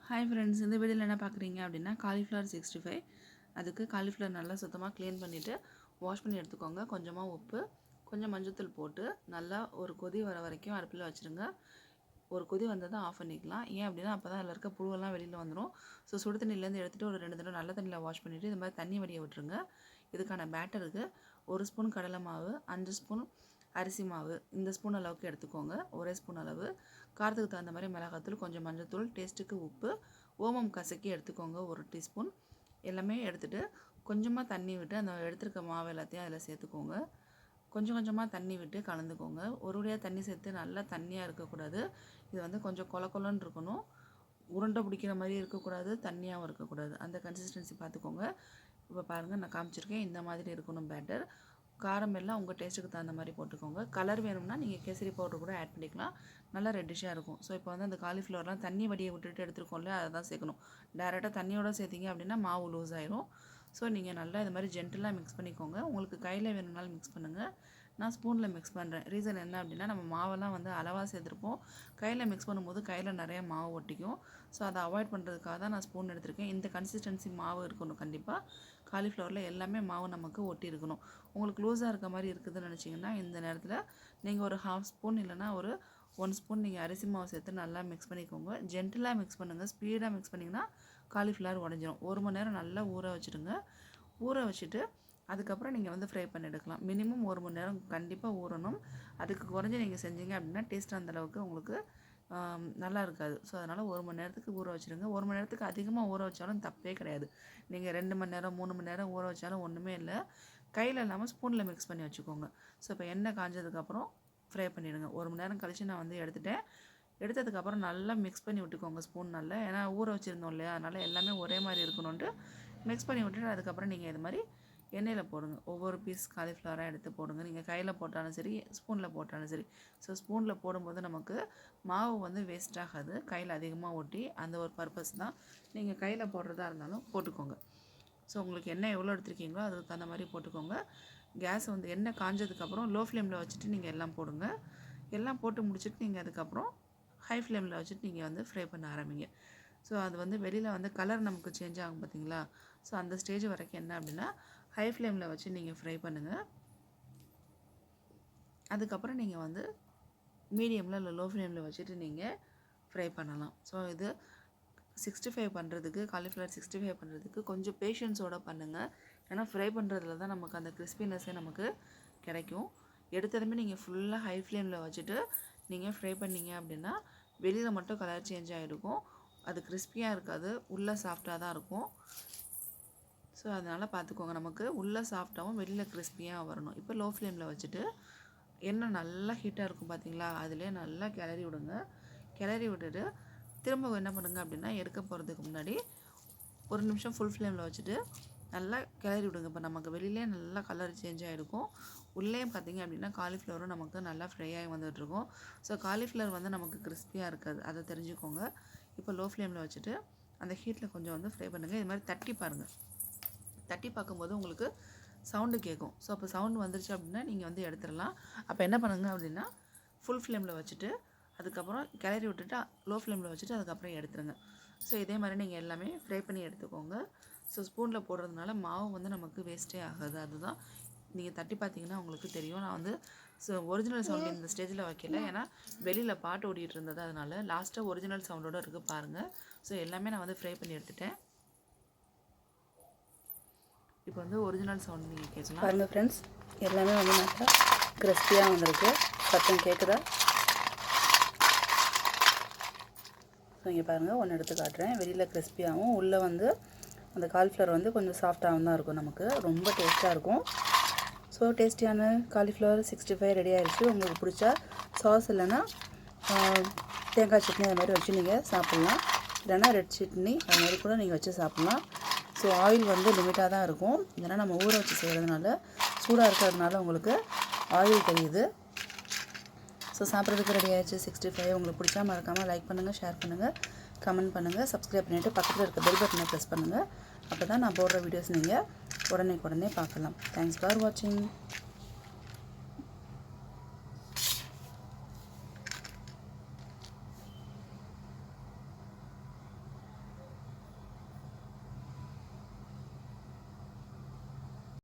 Hi friends, இந்த வீடியோவில் என்ன பார்க்குறீங்க அப்படின்னா காலிஃப்ளவர் 65. அதுக்கு காலிஃப்ளவர் நல்லா சுத்தமாக க்ளீன் பண்ணிவிட்டு வாஷ் பண்ணி எடுத்துக்கோங்க. கொஞ்சமாக உப்பு, கொஞ்சம் மஞ்சள்தூள் போட்டு நல்லா ஒரு கொதி வர வரைக்கும் அடுப்பில் வச்சுருங்க. ஒரு கொதி வந்ததை ஆஃப் பண்ணிக்கலாம். ஏன் அப்படின்னா அப்போ தான் அதில் இருக்க புழுவெல்லாம் வெளியில் வந்துடும். ஸோ சுடு தண்ணியிலேருந்து எடுத்துகிட்டு ஒரு 2 தடவை நல்ல தண்ணியில் வாஷ் பண்ணிவிட்டு இது மாதிரி தண்ணி வடிய விட்டுருங்க. இதுக்கான பேட்டருக்கு 1 ஸ்பூன் கடலை மாவு, 5 ஸ்பூன் அரிசி மாவு, இந்த ஸ்பூன் அளவுக்கு எடுத்துக்கோங்க. ஒரே ஸ்பூன் அளவு. காரத்துக்கு தகுந்த மாதிரி மிளகாத்தூள், கொஞ்சம் மஞ்சள்தூள், டேஸ்ட்டுக்கு உப்பு, ஓமம் கசக்கி எடுத்துக்கோங்க 1 டீஸ்பூன். எல்லாமே எடுத்துகிட்டு கொஞ்சமாக தண்ணி விட்டு அந்த எடுத்துருக்க மாவு எல்லாத்தையும் அதில் சேர்த்துக்கோங்க. கொஞ்சம் கொஞ்சமாக தண்ணி விட்டு கலந்துக்கோங்க. ஒருபடியாக தண்ணி சேர்த்து நல்லா தண்ணியாக இருக்கக்கூடாது. இது வந்து கொஞ்சம் கொல கொலன்னு இருக்கணும். உருண்டை பிடிக்கிற மாதிரி இருக்கக்கூடாது, தண்ணியாகவும் இருக்கக்கூடாது. அந்த கன்சிஸ்டன்சி பார்த்துக்கோங்க. இப்போ பாருங்கள், நான் காமிச்சிருக்கேன். இந்த மாதிரி இருக்கணும் பேட்டர். காரம் எல்லாம் உங்கள் டேஸ்ட்டுக்கு தகுந்த மாதிரி போட்டுக்கோங்க. கலர் வேணும்னா நீங்கள் கேசரி பவுடர் கூட ஆட் பண்ணிக்கலாம். நல்லா ரெட்டிஷாக இருக்கும். ஸோ இப்போ வந்து அந்த காலிஃப்ளவர்லாம் தண்ணி வடியை விட்டுட்டு எடுத்துருக்கோம்ல, அதை தான் சேர்க்கணும். டேரெக்டாக தண்ணியோட சேர்த்திங்க அப்படின்னா மாவு லூஸ் ஆயிரும். ஸோ நீங்கள் நல்லா இது மாதிரி ஜென்டிலாக மிக்ஸ் பண்ணிக்கோங்க. உங்களுக்கு கையில் வேணும்னாலும் மிக்ஸ் பண்ணுங்கள். நான் ஸ்பூனில் மிக்ஸ் பண்ணுறேன். ரீசன் என்ன அப்படின்னா நம்ம மாவெல்லாம் வந்து அளவாக சேர்த்துருப்போம். கையில் மிக்ஸ் பண்ணும்போது கையில் நிறைய மாவு ஒட்டிக்கும். ஸோ அதை அவாய்ட் பண்ணுறதுக்காக தான் நான் ஸ்பூன் எடுத்திருக்கேன். இந்த கன்சிஸ்டன்சி மாவு இருக்கணும். கண்டிப்பாக காலிஃப்ளவரில் எல்லாமே மாவு நமக்கு ஒட்டி இருக்கணும். உங்களுக்கு லூஸாக இருக்க மாதிரி இருக்குதுன்னு நினச்சிங்கன்னா இந்த நேரத்தில் நீங்கள் ஒரு 1/2 ஸ்பூன் இல்லைனா ஒரு 1 ஸ்பூன் நீங்கள் அரிசி மாவு சேர்த்து நல்லா மிக்ஸ் பண்ணிக்கோங்க. ஜென்டிலாக மிக்ஸ் பண்ணுங்கள். ஸ்பீடாக மிக்ஸ் பண்ணிங்கன்னா காலிஃப்ளவர் உடஞ்சிரும். 1 மணி நேரம் நல்லா ஊற வச்சுடுங்க. ஊற வச்சுட்டு அதுக்கப்புறம் நீங்கள் வந்து ஃப்ரை பண்ணி எடுக்கலாம். மினிமம் 1 மணி நேரம் கண்டிப்பாக ஊறணும். அதுக்கு குறைஞ்சி நீங்கள் செஞ்சீங்க அப்படின்னா டேஸ்ட் அந்தளவுக்கு உங்களுக்கு நல்லா இருக்காது. ஸோ அதனால் 1 மணி நேரத்துக்கு ஊற வச்சுருங்க. 1 மணி நேரத்துக்கு அதிகமாக ஊற வச்சாலும் தப்பே கிடையாது. நீங்கள் 2 மணி நேரம் 3 மணி நேரம் ஊற வச்சாலும் ஒன்றுமே இல்லை. கையில் இல்லாமல் ஸ்பூனில் மிக்ஸ் பண்ணி வச்சுக்கோங்க. ஸோ இப்போ எண்ணெய் காஞ்சதுக்கப்புறம் ஃப்ரை பண்ணிவிடுங்க. 1 மணி நேரம் கழித்து நான் வந்து எடுத்துட்டேன். எடுத்ததுக்கப்புறம் நல்லா மிக்ஸ் பண்ணி விட்டுக்கோங்க ஸ்பூன் நல்லா. ஏன்னா ஊற வச்சுருந்தோம் இல்லையா, அதனால் எல்லாமே ஒரே மாதிரி இருக்கணுன்ட்டு மிக்ஸ் பண்ணி விட்டுட்டு அதுக்கப்புறம் நீங்கள் இது மாதிரி எண்ணெயில் போடுங்க. ஒவ்வொரு பீஸ் காலிஃப்ளவராக எடுத்து போடுங்க. நீங்கள் கையில் போட்டாலும் சரி, ஸ்பூனில் போட்டாலும் சரி. ஸோ ஸ்பூனில் போடும்போது நமக்கு மாவு வந்து வேஸ்ட் ஆகாது. கையில் அதிகமாக ஒட்டி அந்த ஒரு பர்பஸ் தான். நீங்கள் கையில் போடுறதா இருந்தாலும் போட்டுக்கோங்க. ஸோ உங்களுக்கு எண்ணெய் எவ்வளோ எடுத்துருக்கீங்களோ அதுக்கு தகுந்த மாதிரி போட்டுக்கோங்க. கேஸ் வந்து எண்ணெய் காஞ்சதுக்கப்புறம் லோ ஃப்ளேமில் வச்சுட்டு நீங்கள் எல்லாம் போடுங்க. எல்லாம் போட்டு முடிச்சுட்டு நீங்கள் அதுக்கப்புறம் ஹை ஃப்ளேமில் வச்சுட்டு நீங்கள் வந்து ஃப்ரை பண்ண ஆரம்பிங்க. ஸோ அது வந்து வெளியில் வந்து கலர் நமக்கு சேஞ்ச் ஆகும் பார்த்தீங்களா. ஸோ அந்த ஸ்டேஜ் வரைக்கும் என்ன அப்படின்னா ஹை ஃப்ளேமில் வச்சு நீங்கள் ஃப்ரை பண்ணுங்கள். அதுக்கப்புறம் நீங்கள் வந்து மீடியமில் இல்லை லோ ஃப்ளேமில் வச்சுட்டு நீங்கள் ஃப்ரை பண்ணலாம். ஸோ இது 65 பண்ணுறதுக்கு, காலிஃப்ளவர் 65 பண்ணுறதுக்கு கொஞ்சம் பேஷன்ஸோடு பண்ணுங்கள். ஏன்னா ஃப்ரை பண்ணுறதுல தான் நமக்கு அந்த கிறிஸ்பினஸ்ஸே நமக்கு கிடைக்கும். எடுத்ததுமே நீங்கள் ஃபுல்லாக ஹை ஃப்ளேமில் வச்சுட்டு நீங்கள் ஃப்ரை பண்ணிங்க அப்படின்னா வெளியில் மட்டும் கலர் சேஞ்ச் ஆகிருக்கும். அது கிறிஸ்பியாக இருக்காது, உள்ளே சாஃப்டாக தான் இருக்கும். ஸோ அதனால் பார்த்துக்கோங்க, நமக்கு உள்ளே சாஃப்டாகவும் வெளியில் கிறிஸ்பியாக வரணும். இப்போ லோ ஃப்ளேமில் வச்சுட்டு எண்ணெய் நல்லா ஹீட்டாக இருக்கும் பார்த்தீங்களா, அதிலே நல்லா கிளறி விடுங்க. கிளறி விட்டுட்டு திரும்ப என்ன பண்ணுங்கள் அப்படின்னா எடுக்க போகிறதுக்கு முன்னாடி 1 நிமிஷம் ஃபுல் ஃப்ளேமில் வச்சுட்டு நல்லா கிளறி விடுங்க. இப்போ நமக்கு வெளியிலே நல்லா கலர் சேஞ்ச் ஆகிருக்கும். உள்ளேயும் பார்த்திங்க அப்படின்னா காலிஃப்ளவரும் நமக்கு நல்லா ஃப்ரை ஆகி வந்துட்டுருக்கும். ஸோ காலிஃப்ளவர் வந்து நமக்கு கிறிஸ்பியாக இருக்காது, அதை தெரிஞ்சுக்கோங்க. இப்போ லோ ஃப்ளேமில் வச்சுட்டு அந்த ஹீட்டில் கொஞ்சம் வந்து ஃப்ரை பண்ணுங்கள். இது மாதிரி தட்டி பாருங்கள். தட்டி பார்க்கும்போது உங்களுக்கு சவுண்டு கேட்கும். ஸோ அப்போ சவுண்டு வந்துருச்சு அப்படின்னா நீங்கள் வந்து எடுத்துடலாம். அப்போ என்ன பண்ணுங்கள் அப்படின்னா ஃபுல் ஃப்ளேமில் வச்சுட்டு அதுக்கப்புறம் கிளறி விட்டுட்டு லோ ஃப்ளேமில் வச்சுட்டு அதுக்கப்புறம் எடுத்துருங்க. ஸோ இதே மாதிரி நீங்கள் எல்லாமே ஃப்ரை பண்ணி எடுத்துக்கோங்க. ஸோ ஸ்பூனில் போடுறதுனால மாவு வந்து நமக்கு வேஸ்ட்டே ஆகாது. அதுதான் நீங்கள் தட்டி பார்த்தீங்கன்னா உங்களுக்கு தெரியும். நான் வந்து ஒரிஜினல் சவுண்ட் இந்த ஸ்டேஜில் வைக்கல, ஏன்னா வெளியில் பாட்டு ஓடிட்டு இருந்தது, அதனால் லாஸ்ட்டாக ஒரிஜினல் சவுண்டோடு இருக்குது பாருங்கள். ஸோ எல்லாமே நான் வந்து ஃப்ரை பண்ணி எடுத்துட்டேன். இப்போ வந்து ஒரிஜினல் சவுண்ட் நீங்கள் கேட்கலாம் பாருங்கள் ஃப்ரெண்ட்ஸ். எல்லாமே வந்து நல்லா கிறிஸ்பியாக வந்திருக்கு. சத்தம் கேட்குதா? ஸோ இங்கே பாருங்கள், ஒன்று எடுத்து காட்டுறேன். வெளியில் கிறிஸ்பியாகவும் உள்ளே வந்து அந்த காலிஃப்ளவர் வந்து கொஞ்சம் சாஃப்டாகவும் தான் இருக்கும். நமக்கு ரொம்ப டேஸ்ட்டாக இருக்கும். ஸோ டேஸ்டியான காலிஃப்ளவர் 65 ரெடி ஆகிடுச்சு. உங்களுக்கு பிடிச்சா சாஸ் இல்லைன்னா தேங்காய் சட்னி அது மாதிரி வச்சு நீங்கள் சாப்பிட்லாம். இல்லைன்னா ரெட் சட்னி அது மாதிரி கூட நீங்கள் வச்சு சாப்பிட்லாம். ஸோ ஆயில் வந்து லிமிட்டாக தான் இருக்கும். ஏன்னா நம்ம ஊற வச்சு செய்கிறதுனால சூடாக இருக்கிறதுனால உங்களுக்கு ஆயில் தெரியுது. ஸோ சாப்பிட்றதுக்கு ரெடி ஆகிடுச்சு 65. உங்களுக்கு பிடிச்சா மறக்காமல் லைக் பண்ணுங்கள், ஷேர் பண்ணுங்கள், கமெண்ட் பண்ணுங்கள், சப்ஸ்கிரைப் பண்ணிவிட்டு பக்கத்தில் இருக்க பெல் பட்டனை ப்ரெஸ் பண்ணுங்கள். அப்போ தான் நான் போடுற வீடியோஸ் நீங்கள் உடனே பார்க்கலாம். தேங்க்ஸ் ஃபார் வாட்சிங்.